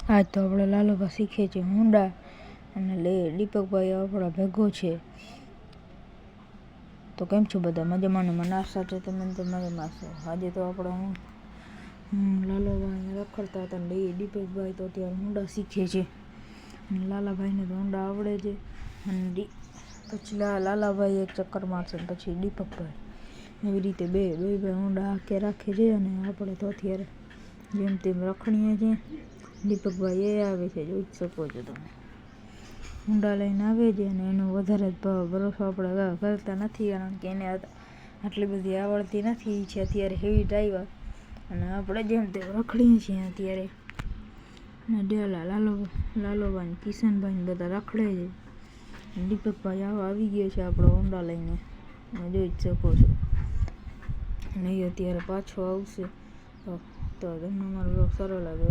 આજ તો આપણે લાલુભા શીખે છે હોન્ડા અને દીપકભાઈ આપણા ભેગો છે. તો કેમ છો બધા? મજામાં ને? મને આશા છે તમે તો મજામાં છો. આજે તો આપણે લાલાભાઈ રખડતા હતા ને દીપકભાઈ તો અત્યારે હોન્ડા શીખે છે. લાલાભાઈને તો હોન્ડા આવડે છે અને પછી લાલાભાઈ એક ચક્કર મારશે ને પછી દીપકભાઈ, એવી રીતે બે ભાઈ હોન્ડા આંકે રાખે છે. અને આપણે તો અત્યારે જેમ તેમ રખડીએ છીએ. દીપકભાઈ એ આવે છે, જોઈ શકો છો તમે. હોન્ડા લઈને આવે છે અને એનો વધારે ભરોસો આપણે કરતા નથી, કારણ કે એને આટલી બધી આવડતી નથી. છે અત્યારે હેવી ડ્રાઈવર અને આપણે જેમ તેમ રખડીએ છીએ અત્યારે. લાલોભાઈ કિશનભાઈ બધા રખડે છે. દીપકભાઈ આવી ગયો છે આપણો હોન્ડા લઈને, જોઈ જ શકો છો. અને એ અત્યારે પાછો આવશે. તો તમને મારો સારો લાગે.